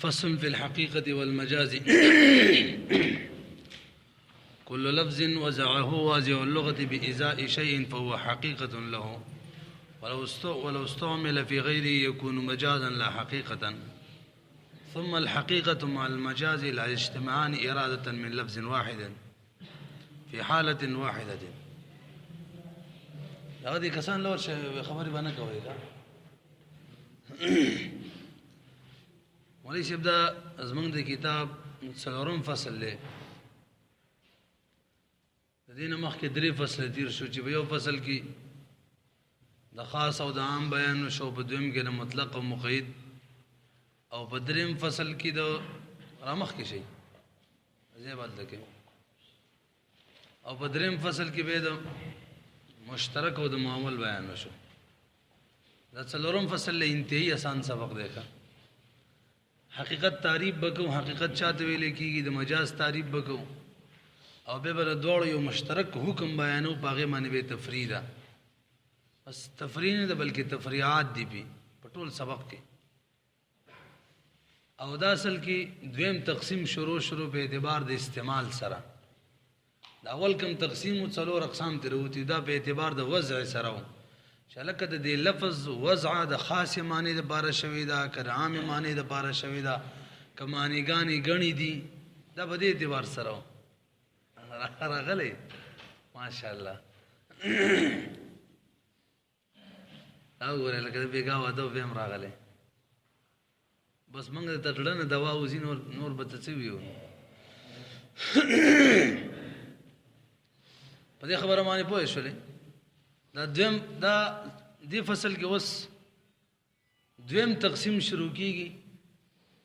فصل في الحقيقة والمجاز. كل لفظ وزعه وازع اللغة بإزاء شيء فهو حقيقة له، ولو استعمل في غيره يكون مجازا لا حقيقة. ثم الحقيقة مع المجاز لا يجتمعان إرادة من لفظ واحد في حالة واحدة. هذه كسان لور خبري بنا كويكا وليس يبدأ أزمن دي كتاب سلورم فصل له دينا مخ دري فصل تیر شو چې یو فصل کې د خاص او د عام بیان شو، په دویم کې د مطلق او مقید، او په دریم فصل کې د رامخ کې شي زي بدل کې، او په دریم فصل کې به د مشترک او د معامل بیان شو. دا څلورم فصل له انتهایی آسان سبق دی. حقیقت تعریف بکو، حقیقت چاته ویل کیږي، د مجاز تعریف بکو، او به بر دوړ یو مشترک حکم بیانو، پاغه باندې به تفرید. بس تفرید نه بلکې تفریعات دی په ټول سبق کې. او دا اصل کې دویم تقسیم شروع په اعتبار د استعمال سره. دا اول کوم تقسیم او څلور اقسام تروتی، دا په اعتبار د وضع سره شلکه د دې لفظ وضع د خاص معنی د بار شوی دا، که عام معنی د بار شوی دا، که معنیګانی غنی دي، دا په دې اعتبار سره راغلی. ماشاءالله او ګوره لکه بیګا واده به هم راغلی. بس موږ ته تړنه دوا وزي نور به څه ویو. په دې خبره باندې پوه شولې. دا دې فصل کې اوس دویم تقسیم شروع کیږي.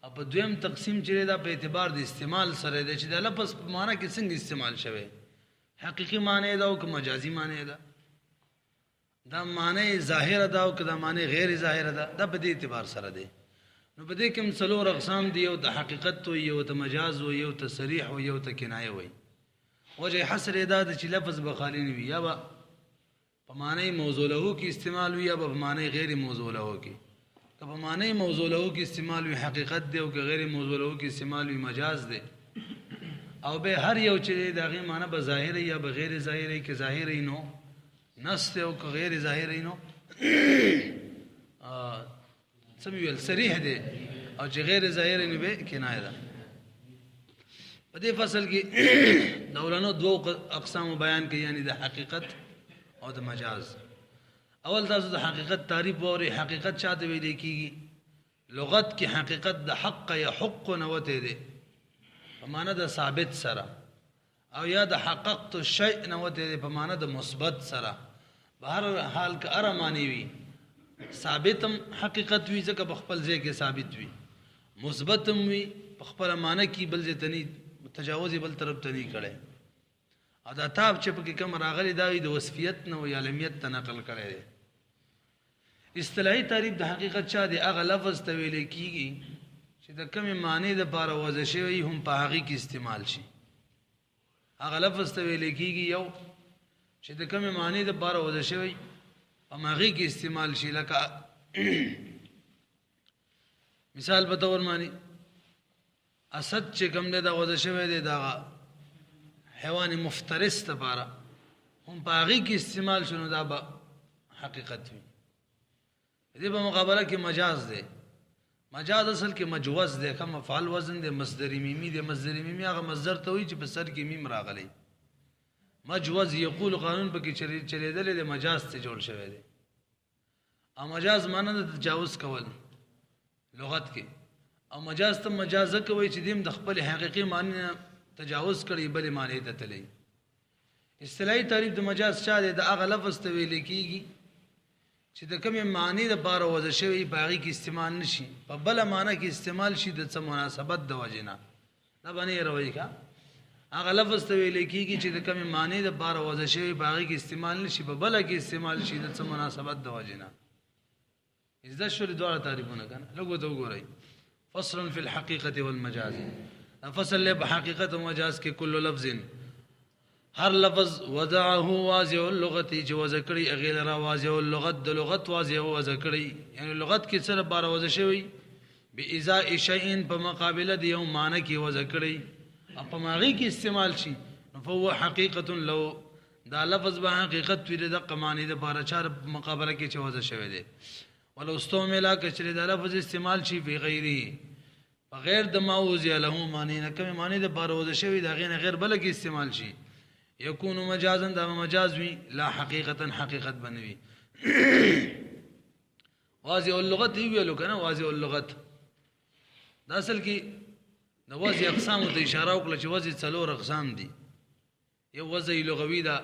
او په دویم تقسیم چې دا په اعتبار د استعمال سره دی چې د لفظ په معنا کې څنګه استعمال شوی، حقیقي معنی دا او که مجازي معنی ده، دا معنی ظاهر ده او که دا معنی غیر ظاهر ده، دا په دې اعتبار سره دی. نو په دې کې هم څلور اقسام دي، یو د حقیقت وي، یو د مجاز وي، یو ته صریح وي، یو ته کنایه وي. وجه حصر دا ده چې لفظ به خالی نه وي، یا به په معنی موضوع له کې استعمال وي، یا به په معنی غیر موضوع له کې. که په معنی موضوع له کې استعمال وي حقیقت دی، او که غیر موضوع له کې استعمال وي مجاز دی. او به هر یو چې د هغې معنی به ظاهر یا به غیر ظاهر، که ظاهر نو نص دی، او که غیر ظاهر نو څه ویل صریح دی، او چې غیر ظاهر نو به کنایه ده. په دې فصل کې د اولانو دوه اقسام بیان کوي، یعنی د حقیقت او د مجاز. اول تاسو د حقیقت تعریف ووري. حقیقت چاته ویل کیږي؟ لغت کې حقیقت د حق یا حق نه وته دی په معنا د ثابت سره، او یا د حققت الشیء نه وته دی په معنا د مثبت سره. په هر حال کې اره معنی وي، ثابتم حقیقت وي ځکه په خپل ځای کې ثابت وي، مثبتم وي په خپل معنا کې بل ځای ته نه تجاوز بل طرف ته نه کړي. او دا تاب چې په کې کوم راغلي دا وي د وصفیت نه او علمیت ته نقل کړي دی. اصطلاحي تعریف د حقیقت چا دی؟ هغه لفظ ته ویل کیږي چې د کومې معنی د پاره وضع شوی هم په هغې کې استعمال شي. هغه لفظ ته ویل کیږي یو چې د کومې معنی د پاره وضع شوی په هغې کې استعمال شي. لکه مثال په تور معنی اسد چې کوم دی دا وضع شوی دی دا حیوان مفترس لپاره هم په هغې کې استعمال شنو، دا به حقیقت وي. دې په مقابله کې مجاز دی. مجاز اصل کې مجوز دی، که مفعل وزن دی، مصدر میمی دی. مصدر میمی هغه مصدر ته وایي چې په سر کې میم راغلی. مجوز یقول قانون په کې چلیدلی دی، مجاز ته جوړ شوی دی. او مجاز معنی د تجاوز کول لغت کې، او مجاز ته مجاز کوي چې دیم د خپل حقیقي معنی تجاوز کړي بلې معنی ته تللی. اصطلاحي تعریف د مجاز چا دی؟ د هغه لفظ ته ویل کیږي چې د کومې معنی دپاره وضع شوی په هغې کې استعمال نه شي، په بله معنی کې استعمال شي د څه مناسبت د وجې نه. دا به نه هېروئ که هغه لفظ ته ویل کیږي چې د کومې معنی دپاره وضع شوی په هغې کې استعمال نه شي، په بله کې استعمال شي د څه مناسبت د وجې نه. زده شولې دواړه تعریفونه که نه؟ لږ ورته وګورئ. فصل فی الحقیقة والمجاز. فصل له په حقیقت او مجاز کې کل لفظ هر لفظ وضعه واضع اللغت چې وضع کړي هغې لره واضع اللغت د لغت واضع وضع کړي، یعنی لغت کې څه لپاره وضع شوی؟ بإزاء شيء په مقابله د یو معنی کې وضع کړی په ماغي کې استعمال شي فهو حقیقت لو دا لفظ به حقیقت وي د قمانی د بار چار مقابله کې چې وضع شوی دی ولو استعمل کچره دا لفظ استعمال شي په غیره بغیر د معوذ له معنی نه کوم معنی د بار وضع شوی دا غیر بل کې استعمال شي يكون مجازا دا مجاز وي لا حقیقتا حقیقت بنوي واضح اللغت ویلو کنه واضح اللغت دا اصل کې د واضح اقسام ته اشاره وکړه چې واضح څلور اقسام دي یو وضع لغوي دا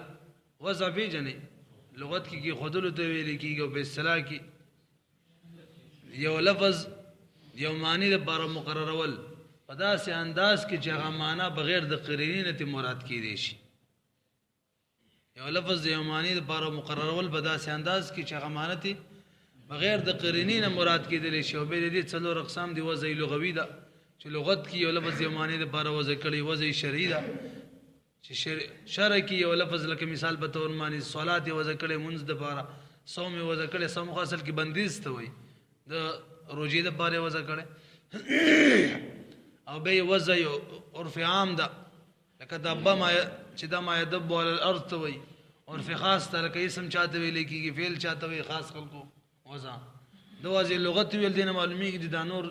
وضع پیژنې لغت کې خودلو ته ویل کېږي او په اصطلاح کې یو لفظ یو معنی د بار مقررول په داسې انداز کې چې هغه معنا بغیر د قرینې ته مراد کېدی شي یو لفظ یو معنی د بار مقررول په داسې انداز کې چې هغه معنا ته بغیر د قرینې نه مراد کېدلی شي او به دې څلور اقسام دی وضع لغوي دا چې لغت کې یو لفظ یو معنی د بار وضع کړي وضع شرعي دا چې شرع کې یو لفظ لکه مثال به تور معنی صلات وضع کړي منځ د بار صوم وضع کړي صوم خاصل کې بندیز ته وي د روزي د بار وضع کړي او به وضع عرف عام دا لکه دبا ما چې دا ما يدب على الارض ته وي عرف خاص ته لکه اسم چاته وي لیکيږي فعل چاته وي خاص خلکو وضع دوازه لغت ویل دینه معلومیږي د نور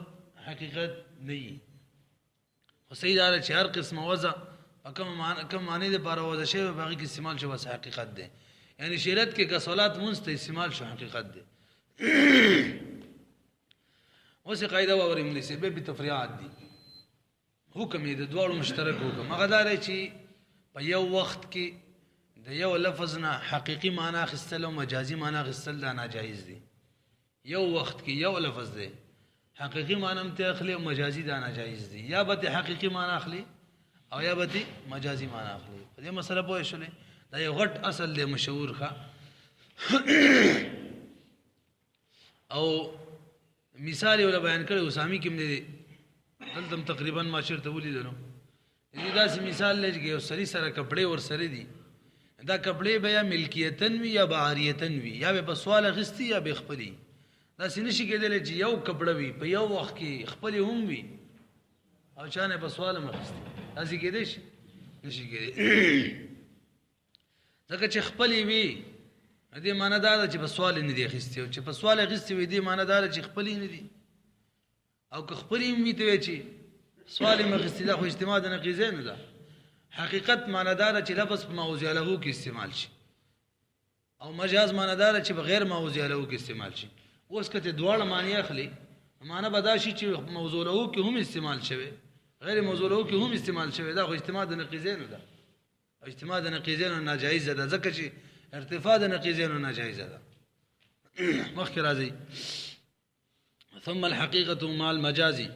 حقیقت نه خو صحیح دا چې هر قسم وضع کم معنی د بار وضع شی باقي کې استعمال شو بس حقیقت ده یعنی شریعت کې کصلات منست استعمال شو حقیقت ده اوس قاعده ووري من سبب تفریعات دي حکم دې دوړو مشترک حکم هغه دا چې په یو وخت کې د یو لفظ نه حقيقي معنی خستل او مجازي معنی خستل دا ناجایز دي یو وخت کې یو لفظ دی حقيقي معنی هم ته اخلي او مجازي دا ناجایز دي یا به حقيقي معنی اخلي او یا به مجازي معنی اخلي په دې مسله پوه شولې دا یو غټ اصل دی مشهور ښه او مثال یو بیان کړی اسامي کې دې دلته تقریبا ما شرط ولیدلو دا سی مثال لږ یو سری سره کپڑے ور سره دي دا کپڑے بیا ملکیتن وی یا بعاریتن وی یا به سوال غستی یا به خپلی دا سینشي کېدل چې یو کپڑا وی په یو وخت کې خپل هم وی او چانه په سوال مخستی اسی کېدې شي نشي کېدې ځکه چې خپل وی دې معنی دا چې په سوال نه دی خستی او چې په سوال غستی وی دې معنی دا چې خپل نه دی او که خپل هم وی ته چې سوال مخستی دا خو اجتماع د نقیزه نه ده حقیقت معنی دا چې لفظ په موضوع له کې استعمال شي او مجاز معنی دا چې بغیر موضوع له کې استعمال شي اوس کته دواړه معنی اخلي معنی بداشي چې موضوع له کې هم استعمال شوی غیر موضوع له کې هم استعمال شوی دا خو اجتماع د نقیزه نه ده اجتماع د نقیزه نه ناجایز ده ځکه چې ارتفاع د نقیزه نه ناجایز ده مخکې راځي ثم الحقيقه مع المجازي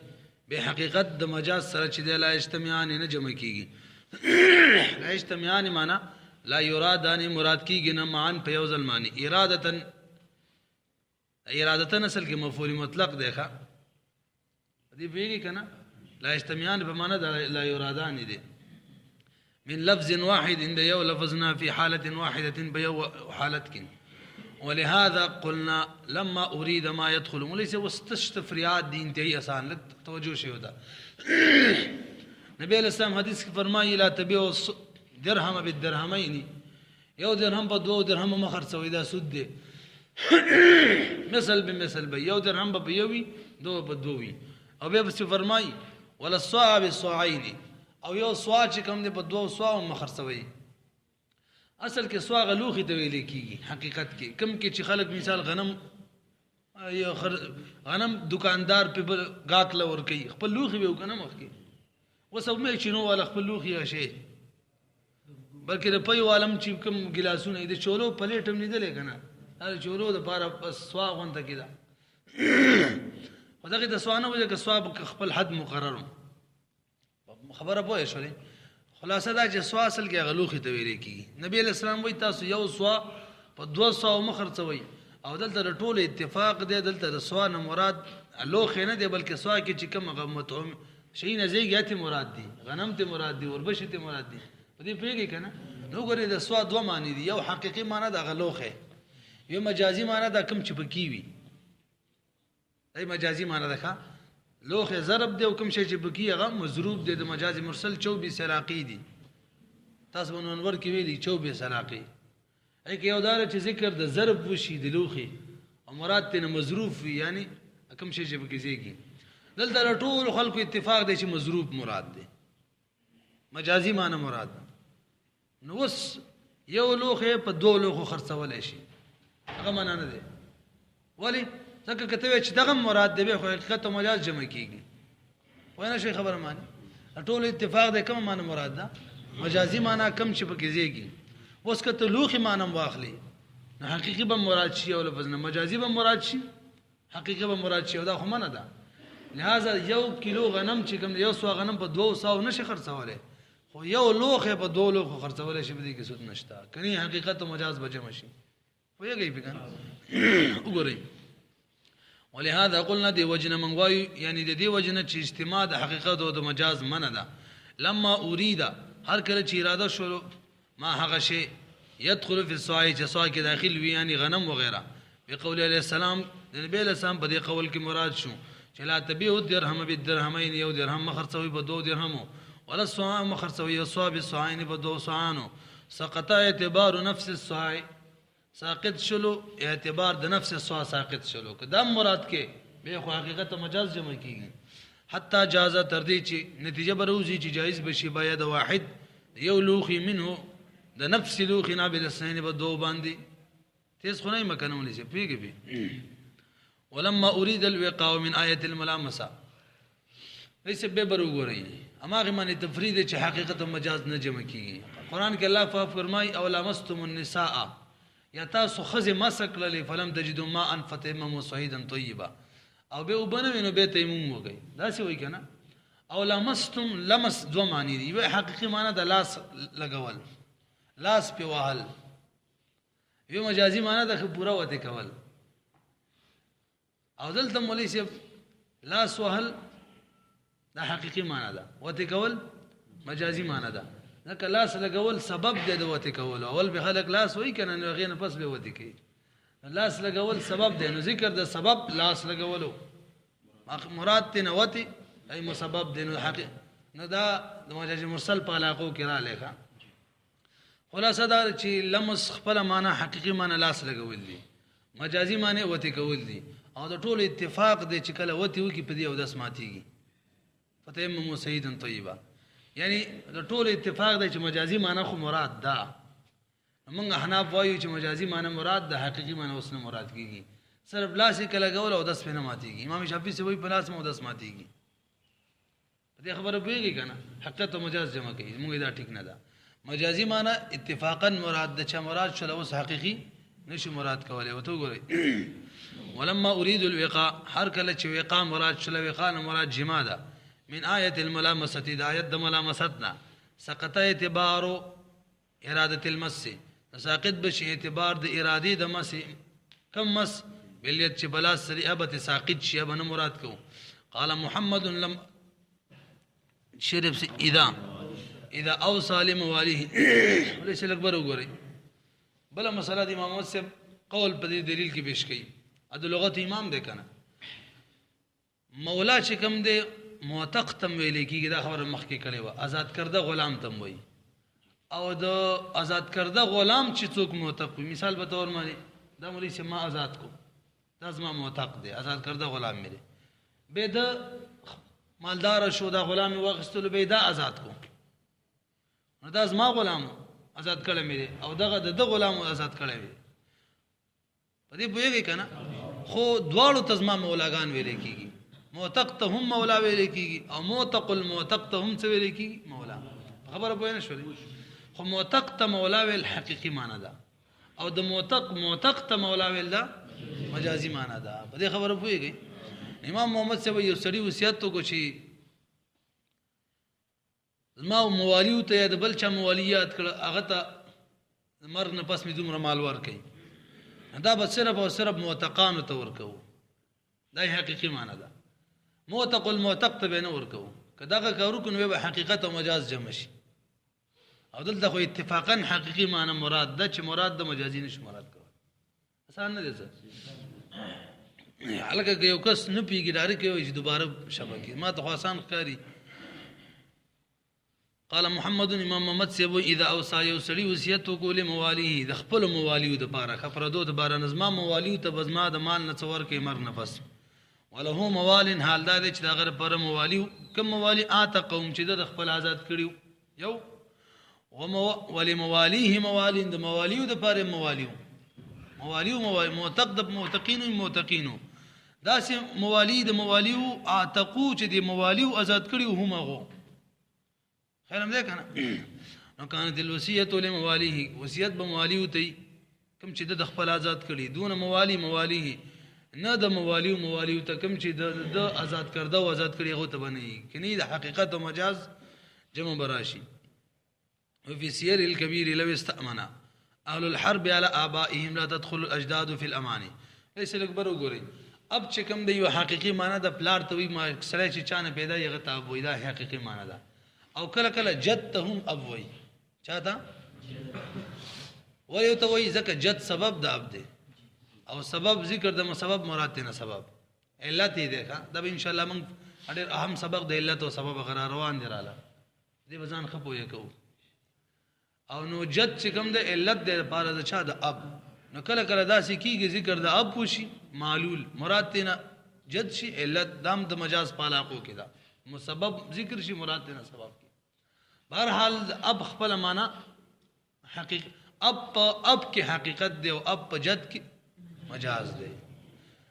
بحقیقت د مجاز سره چې د لا اجتماعان نه جمع کیږي لا اجتماعان معنا لا يرادان مراد کیږي نه معن په یو ځل معنی ارادتن اصل کې مفعول مطلق دی ښا دې پیږي کنه لا اجتماعان په معنا لا يرادان دي من لفظ واحد عند یو لفظنا في حاله واحده بيو حالتك ولهذا قلنا لما اريد ما يدخل وليس واستشفريات دي انتهي آسان لك توجه شي ودا نبی علیہ السلام حدیث کې فرمایي لا تبيع درهم بالدرهمين یو درهم په دوه درهم مخرڅوي دا سود دی مثل بمثل به یو درهم په یوي دوه په دوه او بیا فرمایي ولا الصاع بالصاعين او یو صاع چې کوم دی په دوه صاع مخرڅوي اصل کې صاع غلوخي ته ویل کیږي حقیقت کې کم کې چې خلک مثال غنم دکاندار په غات لور کوي خپل لوخي به وکنه مخ کې وسو مې چې نو ولا خپل لوخي شي بلکې د پي عالم چې کوم ګلاسونه دي چولو پلیټم نه دي کنه هر چولو د پاره بس صاع غونډه کیدا خدای د سوانه وجه کې صاحب خپل حد مقرر خبره پوه شولې خلاصه دا چې سوا اصل کې غلوخي ته ویل کیږي نبی علیہ السلام وایي تاسو یو سوا په 200 مخرڅوي او دلته ټول اتفاق دی دلته د سوا نه مراد لوخي نه دی بلکې سوا کې چې کوم مطعم شي نه زیږه ته مراد دي غنم ته مراد دي وربشي ته مراد دي په دې پیږي کنه نو ګورې د سوا دوه معنی دي یو حقيقي معنی د غلوخه یو مجازي معنی د کم چې پکې وي دای مجازي معنی ده لوخ ضرب دی او کوم شی چې بکی هغه مضروب دی د مجاز مرسل 24 علاقې دي تاسو په انور کې ویلي 24 علاقې اې یو دار چې ذکر د ضرب وشي د لوخي او مراد ته مضروب وي یعنی کوم شی چې بکی زیږي دلته ټول خلکو اتفاق دی چې مضروب مراد دی مجازي معنی مراد نو وس یو لوخه په دوه لوخو خرڅول شي هغه معنا نه دی ولی ځکه کته چې دغه مراد دی خو حقیقت مجاز جمع کیږي وینه شي خبره معنی ټول اتفاق دی کوم معنی مراد ده مجازي معنی کم چې پکې زیږي اوس کته لوخي معنی واخلي نو حقيقي به مراد شي او لفظ نه مجازي به مراد شي حقيقي به مراد شي او دا خو منه ده لہذا یو کیلو غنم چې کوم یو سو غنم په 200 نشي خرڅوله خو یو لوخه په 2 لوخو خرڅوله شي بده کې سود نشته کني حقیقت او مجاز بجم شي ویږي بګان وګورئ ولهذا قلنا دی وجنه من وای یعنی د دې وجنه چې اجتماع د حقیقت او د مجاز منه ده لما اريد هر کله چې اراده شروع ما هغه شی يدخل في الصاع چې صاع کې داخل وي یعنی غنم وغيرها بقول عليه السلام د نبی له سلام په دې قول کې مراد شو چې لا تبيع الدرهم بالدرهمين یو درهم مخرڅوي په 2 درهمو ولا الصاع مخرڅوي الصاع بالصاعين په 2 صاعانو سقط اعتبار نفس الصاع ساقط شلو اعتبار د نفس الصاع ساقط شلو که دا مراد کې به خو حقیقت مجاز جمع کیږي حتی جازه تر دې چې نتیجه بروزي چې جایز بشي باید واحد یو لوخي منه د نفس لوخي نابل السين په 2 باندې تیز خو نه مکنونه شي پیږي ولما اريد الوقاء من ايه الملامسه ليس ببرو غوري اما غمن تفرید چې حقیقت مجاز نه جمع کیږي قران کې الله فرمای او لامستم النساء یا تاسو خزه مسکللی فلم تجدوا ماء فتيمموا صعيدا طيبا او به وبنوینو به تیمم وګي دا څه وای کنه او لامستم لمس دو معنی دی یو حقیقی معنی د لاس لګول لاس په وهل یو مجازي معنی د پورا وته کول او دلته مولوی صاحب لاس وهل دا حقیقی معنی ده وته کول مجازي معنی ده ځکه لاس لګول سبب دی د وته کول اول به خلک لاس وای کنه نو غینه پس به وته کی لاس لګول سبب دی نو ذکر د سبب لاس لګولو مراد ته نوتی ای مسبب دی نو حق نو دا د مجازي مرسل په علاقو کې را لیکه خلاصه دا چې لمس خپل معنی حقیقی معنی لاس لګول دي مجازي معنی وته کول دي او د ټول اتفاق دی چې کله وته وکي په دې او د سماتيږي فتيمموا صعيدا طيبا یعنی د ټول اتفاق دی چې مجازي معنی خو مراد ده موږ احناف وایو چې مجازي معنی مراد د حقيقي معنی اوس نه مراد کیږي صرف لاس کې لګول او د سپنه ماتيږي امام شافعي سے وایي په لاس مو د سماتيږي دې خبره پیږي کنه حقیقت او مجاز جمع کوي موږ دا ټیک نه ده مجازي معنی اتفاقا مراد ده چې مراد شله اوس حقيقي نشي مراد کولای وته ګورئ ولما اريد الوقاء هر کله چې وقاء مراد شله وقاء مراد جما ده من آية الملامسة دا آية دا ملامستنا سقط اعتبار إرادة المس ساقط بشي اعتبار دا إرادي دا مس كم مس باليد چه بلا سري أبت ساقط شي أبا نمراد كو قال محمد لم شرب سي إذا أوصى لمواليه وليس الأكبر وقري بلا مسألة امام محمد سے قول بدي دلیل کی پیش کی ادو لغت امام دے کنا مولا چکم دے معتق تم ویلې کیږي دا خبره مخکې کړې و آزاد کرده غلام تم وای او د آزاد کرده غلام چې څوک معتق وي مثال به تور مانی دا مولوی چې ما آزاد کو دا زما معتق دی آزاد کرده غلام مې به د مالدار شو دا غلام واغستلو به دا آزاد کو نو دا زما غلام آزاد کړه مې او دغه د غلام آزاد کړه وي په دې بوېږي کنه خو دواړو تزما مولاګان ویلې کیږي معتق ته هم مولا ویل کیږي او معتق المعتق ته هم څه ویل کیږي مولا خبره پوه نه شولې خو معتق ته مولا ویل حقيقي معنی ده او د معتق ته مولا ویل ده مجازي معنی ده په دې خبره پوهیږي امام محمد صاحب یو سړي وصیت تو کو شي ما موالیو ته د بل چا موالیات کړه هغه ته مر نه پس می دومره مال ورکړي دا به صرف او صرف معتقانو ته ورکو دا حقيقي معنی ده معتق المعتق ته نه ورکو کداغه کارو کنه به حقیقت او مجاز جمع شي او دلته خو اتفاقا حقيقي معنی مراد ده چې مراد د مجازي نش مراد کوي آسان نه دي څه هلکه که یو کس نه پیږي ډارې کوي چې دوباره شبکه ما ته خو آسان ښکاري. قال محمد امام محمد سیبو اذا اوصى یو سړي وصیت وکول موالیه د خپل موالیو د پاره خپردو د بار نظم موالیو ته بزما د مال نه څور کې مرګ نفس وله موال حال دا چې دا غره پر موالیو کوم موالی اته قوم چې د خپل آزاد کړیو یو ولی موالیه موالین د موالیو د پاره موالیو معتقد معتقینو داسې موالی د موالیو اعتقو چې د موالیو آزاد کړیو هم هغه خیرم ده کنه. نو کانت الوصیت لموالیه وصیت به موالیو ته کوم چې د خپل آزاد کړي دون موالیه نه د موالیو ته کوم چې د آزاد کړه او آزاد کړي هغه ته بنئ کني د حقیقت او مجاز جمع براشي. وفي سير الكبير لو استأمن اهل الحرب على آبائهم لا تدخل الاجداد في الامان. ليس الاكبر وګوري اب چې کوم د یو حقيقي معنی د پلار ته وي ما سره چې چانه پیدا یغه ته وي دا حقيقي معنی ده او کله کله جد ته هم اب وي چاته وایو ته وي ځکه جد سبب د اب دی او سبب ذکر د سبب مراد نه سبب علت دی ښا دا به ان شاء الله موږ ډېر اهم سبق د علت او سبب غره روان دی رااله دې بزان خپوي کو او نو جد چې کوم د علت د لپاره د چا د اب نو کله کله دا سکیږي ذکر د اب وشي معلول مراد نه جد شي علت دام د مجاز پالاقو کې دا مسبب ذکر شي مراد نه سبب بہرحال اب خپل معنا حقیقت اب کی حقیقت دی او اب جد کی مجاز دی.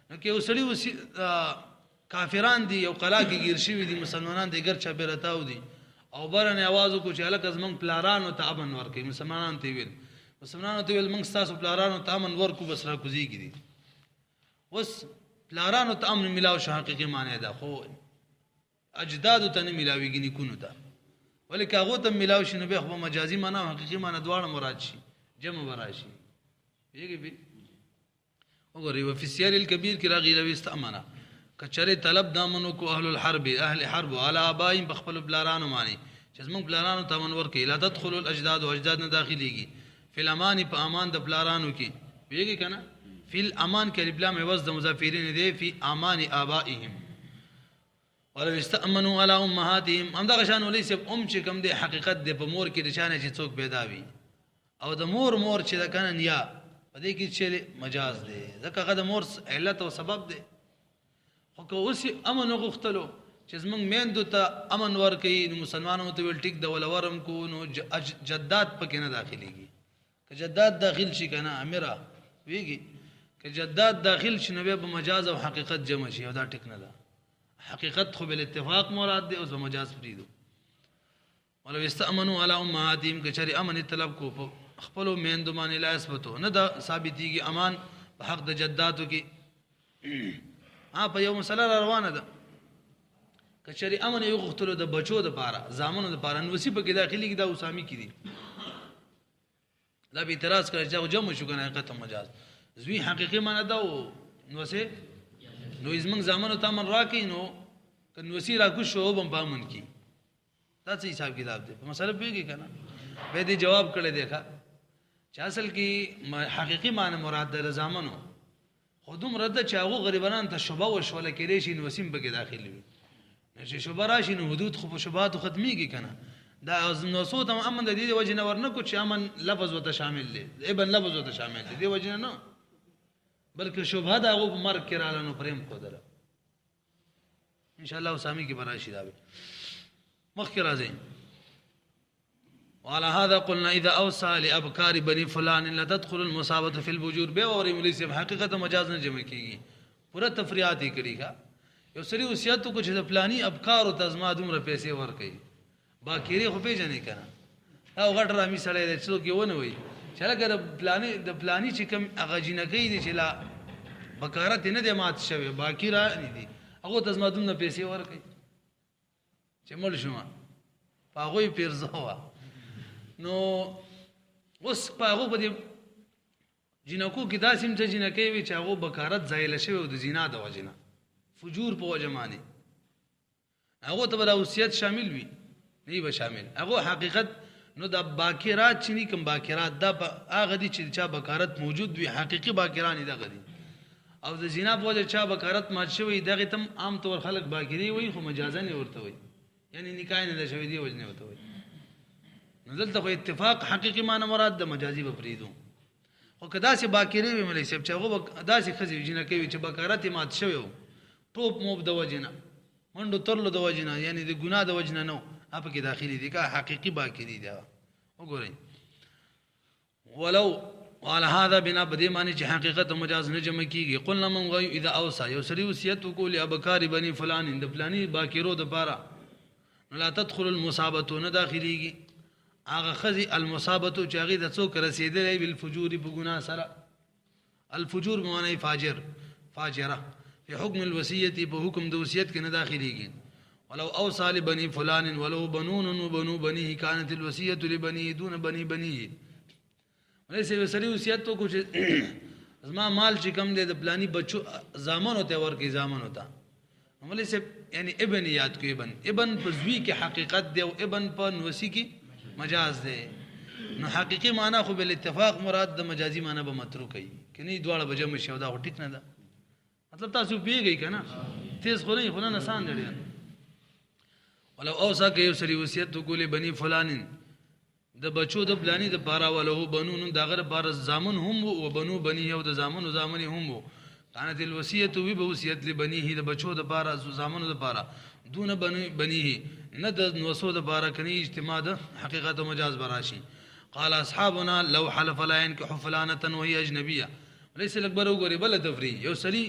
نو کې وسړي کافران دي یو قلا کې گیر شوی دي مسلمانان دي ګر چا بیرتاو دي او برنه आवाज کو چې الک از من پلارانو ته امن ورکې مسلمانانو ته ویل من تاسو پلارانو ته امن ورکو بس را کوزي کی دي وس پلارانو ته امن ملاو شو حقيقي معنی ده خو اجداد ته نه ملاويږي نکونو ته ولیک هغه ته ملاو شنو به خو مجازي معنی او حقيقي معنی دواړه مراد شي جمع براشي یګي به وګورئ وفي السير الكبير کې راغی لو استامنا کچره طلب دامنو کو اهل الحرب اهل حرب على ابائهم بخپل بلارانو معنی چې زمون بلارانو ته منور کې لا تدخل الاجداد واجداد نه داخليږي فی الامان په امان د بلارانو کې ویږي کنه فی الامان کې ابلام عوض د مضافرین دی فی امان ابائهم ولو استأمنوا على امهاتهم هم دا غشان وليس چې کوم دی حقیقت دی په مور کې د شانه چې څوک پیدا وي او د مور چې دا کنه نیا په دې کې چې مجاز دی ځکه هغه د مور علت او سبب دی خو که اوس امن غختلو چې زمونږ میندو ته امن ورکوي نو مسلمانانو ته ویل ټیک د ولورم کو نو جداد پکې نه داخليږي که جداد داخل شي کنه امیره ویږي که جداد داخل شي نو به مجاز او حقیقت جمع شي او دا ټیک نه ده حقیقت خو بل اتفاق مراد دی او مجاز فریدو ولو استأمنوا على امهاتهم کچری امن طلب کو خپل میندو باندې لا اثبتو نه دا ثابتيږي امان په حق د جداتو کې په یو مسله روانه ده کچری امن یو غختلو د بچو د پاره زامنو د پاره نو وسی په کې داخلي کې دا اسامي کې دي لا به اعتراض کوي چې جمع شو کنه حقیقت مجاز زوی حقيقي معنی دا نو سه نو زمنګ زامنو ته من راکې نو کنه وسی را کو شو بم پامن کی دا څه حساب کتاب دی په مسله پیږي کنه به دې جواب کړي دیکھا چې اصل کې حقيقي معنی مراد د زامنو خودم رد چاغو غریبانان ته شوبه وشوله کېږي شي نو وسیم بګه داخلي وي چې شوبه راشي نو حدود خو شوبات ختميږي کنه دا نو صوت هم امن د دې وجه نه ورنه کو چې امن لفظ وته شامل دي ابن لفظ وته شامل دي د وجه نه بلکې شوبه دا غو مرګ کړه نو پریم خو دره ان شاء الله اسامي کې براشي دا مخ کې راځي وعلى هذا قلنا اذا اوصى لابكار بني فلان لا تدخل المصابه في البجور به اور ملي سے حقیقت مجاز نه جمع کیږي پورا تفریعات یې کړی کا یو سری وصیت کو چې د پلاني ابکار او تزما دومره پیسې ور کوي باکری خو پیژنې کنه او غټ رامي سره د څوک یو نه وي چې لکه د پلاني چې کوم هغه جنکی دي چې لا بکارت نه د مات شوی باکی را نه دي هغه تزما دومره پیسې ور کوي چې مول شوما هغه پیرزوا نو اوس پاغو په دې جنکو کې داسیم ته جنکې وي چې هغه بکارت زایل شوی او د زنا د وجنه فجور په وجمانه هغه ته د وصیت شامل وي نه به شامل هغه حقیقت نو د باکرات چې کوم باکرات د هغه دي چې چا بکارت موجود وي حقيقي باکران دي غدي او د زنا په وجه چا بکارت مات شوی دغه تم عام طور خلک باکری وي خو مجازا نه ورته وي یعنی نکاح نه شوی دی وجنه ورته وي نو دلته خو اتفاق حقيقي معنی مراد د مجازي به پریدو خو کدا سي باکری وي ملي سب چاغه دا سي خزي جنہ کوي چې بکارت مات شوی ټوپ موب د وجنه منډو ترلو د وجنه یعنی د ګناه د وجنه نو اپ کې داخلي دي کا حقيقي باکری دی وګورئ ولو وعلى هذا بنا بدی معنی چې حقیقت او مجاز نه جمع کیږي قلنا من غي اذا اوصى یو سری وصیت وکول ابکار بني فلان د فلانی باکرو د پاره لا تدخل المصابه نه داخليږي هغه خزي المصابه چې هغه د څوک رسیدلې بالفجور بغنا سره الفجور معنی فاجر فاجره في حكم الوصيه په حکم د وصیت کې نه داخليږي ولو اوصى لبني فلان ولو بنون وبنو بنيه كانت الوصيه لبنيه دون بني بنيه ولسه وسری وصیت تو کچھ زما مال چې کم دے د پلانی بچو زامن ہوتے ورکی زامن ہوتا ولسه یعنی ابن یاد کو ابن په زوی کې حقیقت دی او ابن په نوسی کې مجاز دی نو حقیقی معنی خو بل اتفاق مراد د مجازی معنی به متروکي کني دواړه بجم شو دا ټیک نه ده مطلب تاسو پیږئ کنه تیز خو نه آسان دی ولو اوصا کې یو سری وصیت تو کولې بني فلانین د بچو د پلانی د پارا ولو بنون د غره بار زامن هم او بنو بنی یو د زامن زامن هم كانت الوصيه وی به وصیت لبنیه د بچو د پارا زامن د پارا دون بنی بنیه نه د وسو د پارا کني اجتماع د حقیقت او مجاز براشي قال اصحابنا لو حلف لا ينكح فلانه وهي اجنبيه ليس الاكبر وګوري بل تفری یو سری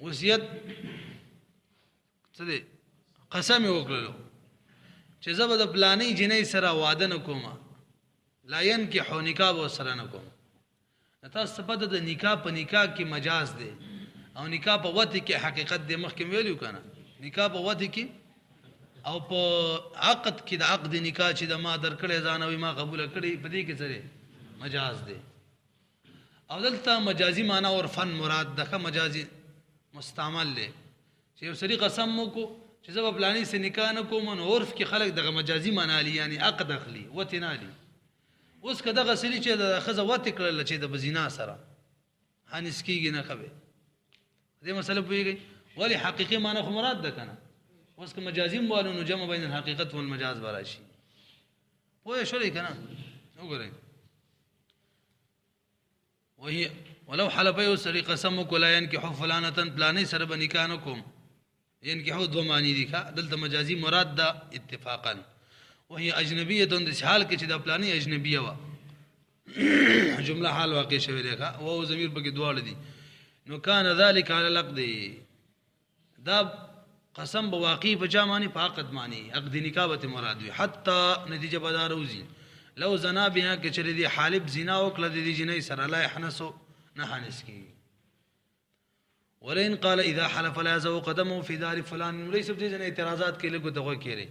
وصیت څه دی قسم وکړلو چې زبر د پلانې جنې سره واده نکوم لا ينكح نکاح و سره نکوم تاسو په د نکاح په نکاح کې مجاز دی او نکاح په وته کې حقیقت دی مخکې ویلو کنه نکاح په وته کې او په عقد کې د عقد نکاح چې د ما درکړې ځان او ما قبول کړې په دې کې سره مجاز دی او دلته مجازي معنی او فن مراد دغه مجازي مستعمل لې چې یو سری قسم کو چې زب پلانی سے نکاح نه کوم نو عرف کې خلک دغه مجازي معنی لري یعنی عقد اخلي وتنالي اوس کده غسلی چې د خزه وته کړل چې د بزینا سره هانس کیږي نه خبه دې مسله پويږي ولی حقيقي معنی خو مراد ده کنه اوس که مجازي موالو نو جمع بین الحقیقت والمجاز براشي پوه شو کنه وګورئ وهي ولو حلف يسري قسمك ولا ينكح فلانه پلانی سره بنکاح نکوم ينكحوا دو معنی دي ښه دلته مجازي مراد ده اتفاقا وهي اجنبيه د حال کې چې د پلاني اجنبيه وا جمله حال واقع شوی دی ښه او ضمیر پکې دواړه دي نو کان ذلك على العقد دا قسم بواقع په جامانی په عقد معنی عقد نکاح به مراد وي حتی نتیجه بدار روزي لو زنا بها کې چره دي حالب زنا او کله دي جنې سره لا يحنسو نه حنس کی ولئن قال اذا حلف لا يزو قدمه في دار فلان ليس بجن اعتراضات کې لګو دغه کېره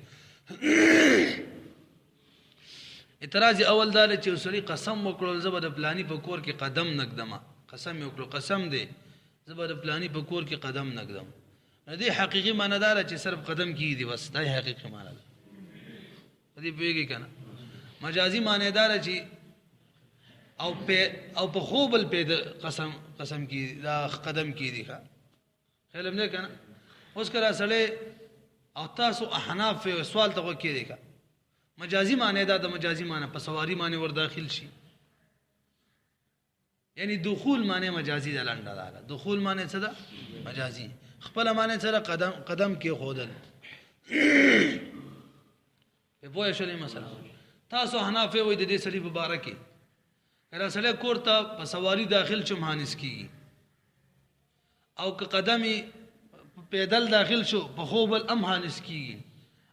اعتراض اول دا چې وسري قسم وکړل زبر پلاني په کور کې قدم نقدمه قسم وکړو قسم دی زبر پلاني په کور کې قدم نقدم دې حقيقي معنی دا چې صرف قدم کی دي بس دا حقيقي معنی ده دې پیږي کنه مجازي معنی دا چې او په خوبل په قسم کی دا قدم کی دی ښه خیال نه کنه اوس کرا سره او تاسو احناف سوال ته کې دی ښه مجازي معنی دا د مجازي معنی په سواری معنی ور داخل شي یعنی دخول معنی مجازي د لنډه ده دخول معنی څه ده مجازي خپل معنی سره قدم کې خودل په پوهه شولې مثلا تاسو حناف وي د دې سړي مبارکي کله سره کوړه په سواری داخل شو مهانس کیږي او که قدمي پیدل داخل شو په خوبل امهانس کیږي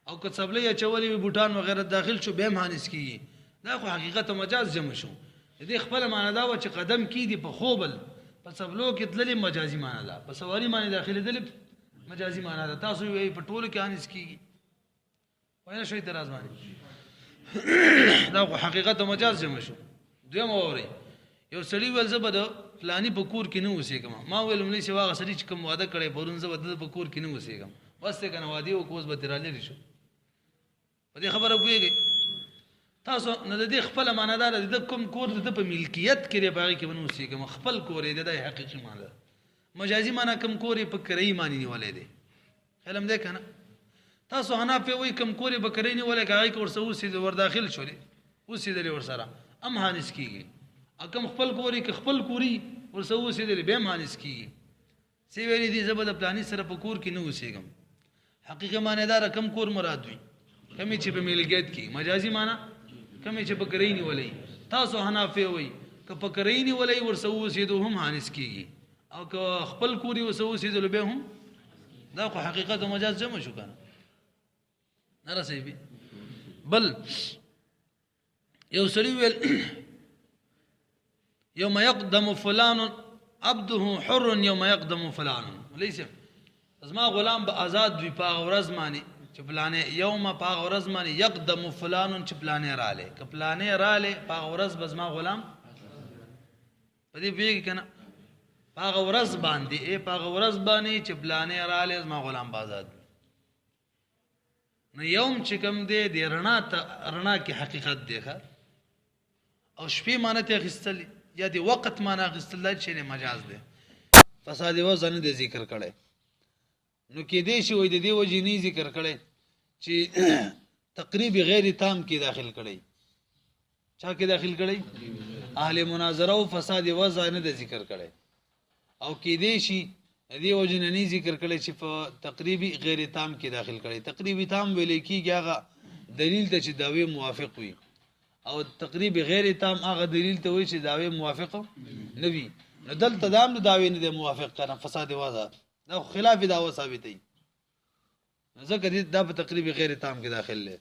او که صبلې چولې بوټان وغیرہ داخل شو به مهانس کیږي دا خو حقیقت مجاز جمع شو دې خپل معنی دا و چې قدم کی دي په خوبل په صبلو کې تللې مجازي معنی ده په سواری معنی داخلي دل مجازي معنی ده تاسو یې په ټولو کې انس کیږي وایي شو اعتراض باندې دا خو حقیقت مجاز جمع شو دویم اوري یو سړی ول زبد پلاني په کور کې نه اوسېګم ما ویل ملي سوا سړی چې کوم واده کړي پرون زبد په کور کې نه اوسېګم بس ته کنه وادي او کوز به ترالې شو په دې خبره ویږي تاسو نه د دې خپل معنادار د کوم کور د په ملکیت کې لري باغی کې بنوسی کوم خپل کور دی د حقیقي معنی مجازي معنی کوم کور په کرای معنی نیولې دی علم دې کنه تاسو انا په وای کوم کور په کرای نیولې کاږي کور سو سي ور داخل شولې اوسې دلې ور سره ام هانس کیږي اکم خپل کوري کې خپل کوري ور سو سي دلې به هانس کیږي سی ویلې دي زبد پلاني سره په کور کې نه اوسېګم حقیقي معنی دا رقم کور مراد وي کمی چې په ملکیت کې مجازي معنی کمی چې په کرای نیولې تاسو حنافي وای ک په کرای نیولې ور سو سي دو هم هانس کیږي او ک خپل کوري وسو سي دلې به هم دا خو حقیقت او مجاز جمع شو کنه نه رسېږي بل یو سړی ویل یوم یقدم فلان عبده حر یوم یقدم فلان ليس زما غلام به آزاد وي په ورځ باندې چې پلانې یوم په ورځ باندې یقدم فلان چې پلانې رااله ک پلانې رااله په ورځ بزما غلام په دې بیگ کنه په ورځ باندې په ورځ باندې چې پلانې رااله زما غلام آزاد نو یوم چې کوم دې د رڼا کې حقیقت دی او شپې معنی ته غستل یا دی وخت معنی غستل چې مجاز دی فساد وزن دې ذکر کړي نو کې دې شی وې د دې وجنی ذکر کړي چې تقریب غیر تام کې داخل کړي چا کې داخل کړي اهل مناظره او فساد وزن دې ذکر کړي او کې دې شی دې وجنی ذکر کړي چې په تقریبی غیر تام کې داخل کړي تقریبی تام ویل کېږي هغه دلیل ته چې داوی موافق وي او تقریب غیر تام هغه دلیل ته وایي چې داوی موافق نه وي نو دلته دام د داوی نه موافق کنه فساد واضح دا خلاف داوا ثابتې ځکه دا په تقریب غیر تام کې داخل لې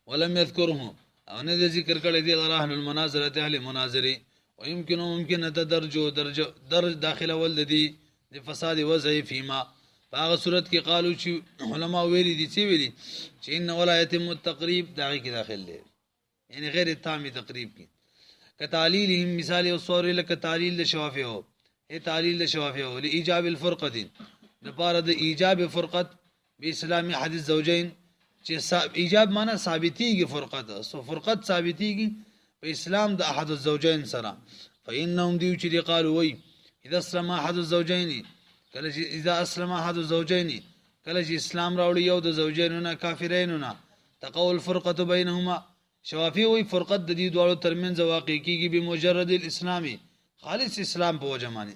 ولم يذكره او نه ذکر کړی دی اهل المناظره اهل مناظره ويمكن ممكن درج داخله ولدي د فساد وضعي فيما هغه صورت کې قالو چې علما ویلي دي چې ویلي چې ان ولایت التقریب داغه کې داخل دی یعنی غیر تام تقریب کې کتعلیلهم مثال او صور لك تعلیل الشوافی هو ای تعلیل الشوافی هو لايجاب الفرقه لپاره د ایجاب فرقت به اسلامي حدیث زوجین چې ایجاب معنی ثابتيږي فرقت سو فرقت ثابتيږي په اسلام د احد الزوجین سره فانهم دي چې قالوا وي اذا اسلم احد الزوجین کله چې اذا اسلم احد الزوجین کله چې اسلام راوړي یو د زوجینو نه کافرینو نه تقول فرقه بینهما شوافی وی فرقت د دې دوه ترمنځ واقع کیږي به مجرد الاسلامي خالص اسلام په وجه باندې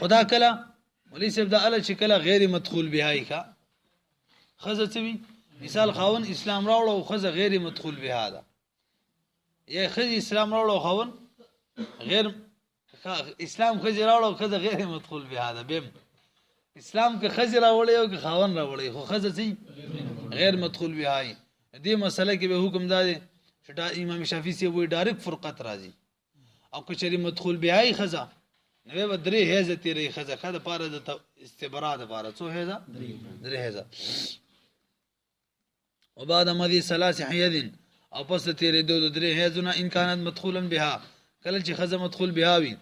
خدا کله ولې سبدا ال چې کله غیر مدخول بهای کا خزه مثال خاون اسلام راوړو او خزه غیر مدخول بها ده یا خزه اسلام راوړو او خاون غیر اسلام خزه راوړو خزه غیر مدخول بها ده بهم اسلام کې خزه راوړي او کې خاون راوړي خو خزه سي غیر مدخول بهای دې مسله کې به حکم دادي چې امام شافعي سي وې ډایرکټ فرقت راځي او کچري مدخول بهای خزه نو به درې هزه تیرې خزه خده پاره د استبراء د پاره څو هزه درې هزه وبعد مدي ثلاث حيض او پس تیرې دوه درې هزونه ان كانت مدخولا بها کله چې خزه مدخول بها وي